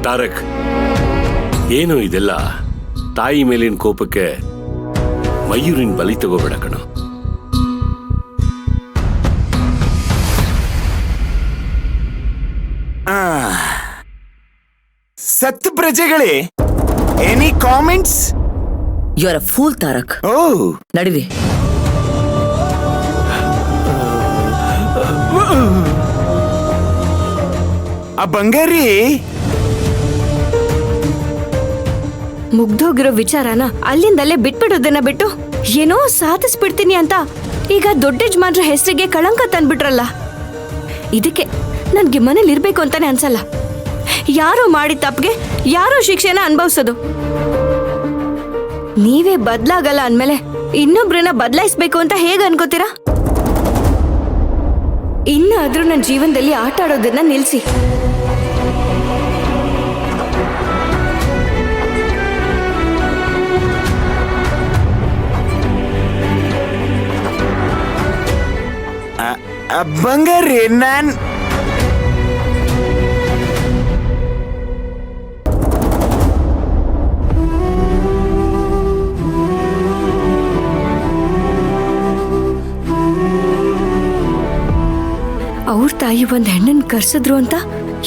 ತಾರಕ್, ಏನು ಇದೆಲ್ಲ? ತಾಯಿ ಮೇಲಿನ ಕೋಪಕ್ಕೆ ಮಯೂರಿನ ಬಲಿ ತಗೋಬೇಡ ಕಣ. ಸತ್ ಪ್ರಜೆಗಳೇ, any comments? You are a fool Tarak. ಓ, ನಡಿರಿ. ಆ ಬಂಗಾರಿ ಮುಗ್ದೋಗಿರೋ ವಿಚಾರನ ಅಲ್ಲಿಂದಲ್ಲೇ ಬಿಟ್ಬಿಡೋದನ್ನ ಬಿಟ್ಟು ಏನೋ ಸಾಧಿಸ್ಬಿಡ್ತೀನಿ ಅಂತ ಈಗ ದೊಡ್ಡ ಯಜಮಾನ್ರ ಹೆಸರಿಗೆ ಕಳಂಕ ತಂದ್ಬಿಟ್ರಲ್ಲ. ಇದಕ್ಕೆ ನನ್ಗೆ ಮನೇಲಿ ಇರ್ಬೇಕು ಅಂತಾನೆ ಅನ್ಸಲ್ಲ. ಯಾರೋ ಮಾಡಿದ ತಪ್ಪಿಗೆ ಯಾರೋ ಶಿಕ್ಷೆನ ಅನುಭವಿಸೋದು. ನೀವೇ ಬದ್ಲಾಗಲ್ಲ ಅಂದ್ಮೇಲೆ ಇನ್ನೊಬ್ರನ್ನ ಬದಲಾಯಿಸ್ಬೇಕು ಅಂತ ಹೇಗೆ ಅನ್ಕೋತೀರಾ? ಇನ್ನಾದ್ರೂ ನನ್ನ ಜೀವನದಲ್ಲಿ ಆಟ ಆಡೋದನ್ನ ನಿಲ್ಸಿ. ಬಂಗಾರಿ, ಅವ್ರ ತಾಯಿ ಒಂದ್ ಹೆಣ್ಣನ್ ಕರ್ಸಿದ್ರು ಅಂತ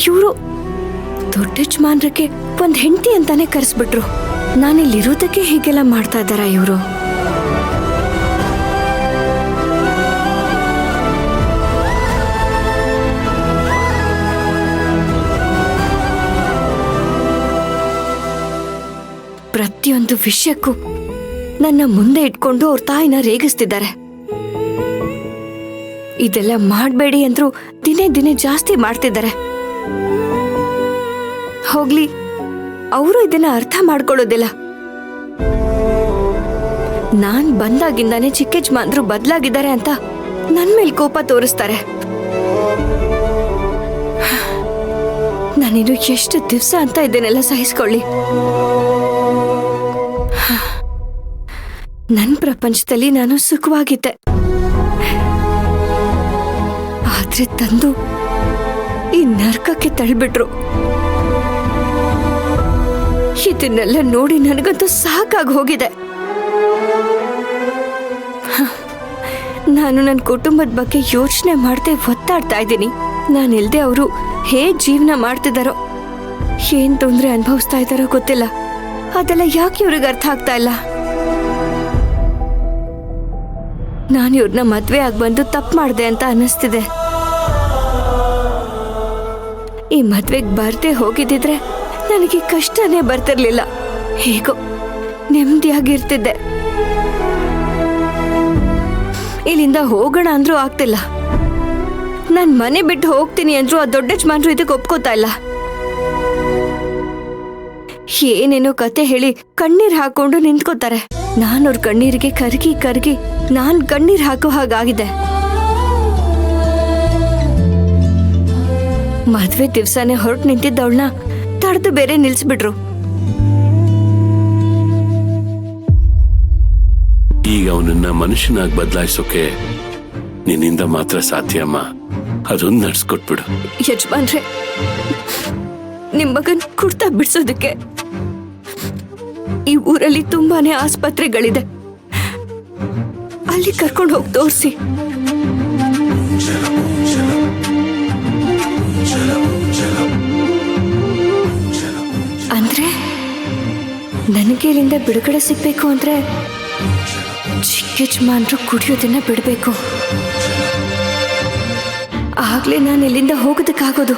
ಇವರು ದೊಡ್ಡ ಯಜಮಾನ್ರಿಗೆ ಒಂದ್ ಹೆಂಡತಿ ಅಂತಾನೆ ಕರ್ಸ್ಬಿಟ್ರು. ನಾನಿಲ್ಲಿರೋದಕ್ಕೆ ಹೀಗೆಲ್ಲ ಮಾಡ್ತಾ ಇದ್ದಾರ ಇವರು? ಪ್ರತಿಯೊಂದು ವಿಷಯಕ್ಕೂ ನನ್ನ ಮುಂದೆ ಇಟ್ಕೊಂಡು ಅವ್ರ ತಾಯಿನ ರೇಗಿಸ್ತಿದ್ದಾರೆ. ಇದೆಲ್ಲ ಮಾಡಬೇಡಿ ಅಂದ್ರು ದಿನೇ ದಿನೇ ಜಾಸ್ತಿ ಮಾಡ್ತಿದ್ದಾರೆ. ಹೋಗ್ಲಿ, ಅವರು ಇದನ್ನ ಅರ್ಥ ಮಾಡ್ಕೊಳ್ಳೋದಿಲ್ಲ. ನಾನ್ ಬಂದಾಗಿಂದಾನೆ ಚಿಕ್ಕ ಯಜಮಾನ್ರು ಬದಲಾಗಿದ್ದಾರೆ ಅಂತ ನನ್ ಮೇಲೆ ಕೋಪ ತೋರಿಸ್ತಾರೆ. ನಾನಿನ್ನು ಎಷ್ಟು ದಿವಸ ಅಂತ ಇದನ್ನೆಲ್ಲ ಸಹಿಸ್ಕೊಳ್ಳಿ? ನನ್ನ ಪ್ರಪಂಚದಲ್ಲಿ ನಾನು ಸುಖವಾಗಿದ್ದೆ. ಆದ್ರೆ ತಂದು ಈ ನರಕಕ್ಕೆ ತಳ್ಳಿಬಿಟ್ರು. ಇದನ್ನೆಲ್ಲ ನೋಡಿ ನನಗಂತೂ ಸಾಕಾಗಿ ಹೋಗಿದೆ. ನಾನು ನನ್ನ ಕುಟುಂಬದ ಬಗ್ಗೆ ಯೋಚನೆ ಮಾಡದೆ ಒತ್ತಾಡ್ತಾ ಇದ್ದೀನಿ. ನಾನಿಲ್ದೆ ಅವರು ಹೇಗ್ ಜೀವನ ಮಾಡ್ತಿದ್ದಾರೋ, ಏನ್ ತೊಂದರೆ ಅನುಭವಿಸ್ತಾ ಇದ್ದಾರೋ ಗೊತ್ತಿಲ್ಲ. ಅದೆಲ್ಲ ಯಾಕೆ ಇವ್ರಿಗೆ ಅರ್ಥ ಆಗ್ತಾ ಇಲ್ಲ? ನಾನು ಇವ್ರನ್ನ ಮದ್ವೆ ಆಗಿ ಬಂದು ತಪ್ಪು ಮಾಡಿದೆ ಅಂತ ಅನ್ನಿಸ್ತಿದೆ. ಈ ಮದ್ವೆಗೆ ಬರ್ದೇ ಹೋಗಿದ್ದಿದ್ರೆ ನನಗೆ ಕಷ್ಟನೇ ಬರ್ತಿರ್ಲಿಲ್ಲ. ಹೇಗೋ ನೆಮ್ಮದಿಯಾಗಿರ್ತಿದ್ದೆ. ಇಲ್ಲಿಂದ ಹೋಗೋಣ ಅಂದ್ರೂ ಆಗ್ತಿಲ್ಲ. ನಾನ್ ಮನೆ ಬಿಟ್ಟು ಹೋಗ್ತೀನಿ ಅಂದ್ರೂ ಆ ದೊಡ್ಡ ಯಜಮಾನ್ರು ಇದಕ್ಕೆ ಒಪ್ಕೋತಾ ಇಲ್ಲ. ಏನೇನೋ ಕತೆ ಹೇಳಿ ಕಣ್ಣೀರ್ ಹಾಕೊಂಡು ನಿಂತ್ಕೋತಾರೆ. ನಾನವ್ರ ಕಣ್ಣೀರಿಗೆ ಕರಗಿ ಕರಗಿ ನಾನ್ ಕಣ್ಣೀರ್ ಹಾಕೋ ಹಾಗಾಗಿದೆ. ಮದ್ವೆ ದಿವ್ಸನೇ ಹೊರಟು ನಿಂತಿದ್ದವಳನ್ನ ತಡೆದು ಬೇರೆ ನಿಲ್ಸ್ಬಿಟ್ರು. ಈಗ ಅವನನ್ನ ಮನುಷ್ಯನಾಗಿ ಬದಲಾಯಿಸೋಕೆ ನಿನ್ನಿಂದ ಮಾತ್ರ ಸಾಧ್ಯ ಅಮ್ಮ. ಅದೊಂದು ನಡ್ಸ್ಕೊಟ್ಬಿಡು. ಯಜಮಾನ್ರೆ, ನಿಮ್ ಮಗನ್ ಕುಡ್ತಾ ಬಿಡ್ಸೋದಕ್ಕೆ ಈ ಊರಲ್ಲಿ ತುಂಬಾನೇ ಆಸ್ಪತ್ರೆಗಳಿದೆ. ಅಲ್ಲಿ ಕರ್ಕೊಂಡು ಹೋಗಿ ತೋರಿಸಿ. ಅಂದ್ರೆ ನನಗೆ ಇಲ್ಲಿಂದ ಬಿಡುಗಡೆ ಸಿಗ್ಬೇಕು ಅಂದ್ರೆ ಚಿಕ್ಕ ಯಜಮಾನ್ರು ಕುಡಿಯೋದನ್ನ ಬಿಡ್ಬೇಕು. ಆಗ್ಲೇ ನಾನು ಇಲ್ಲಿಂದ ಹೋಗೋದಕ್ಕಾಗೋದು.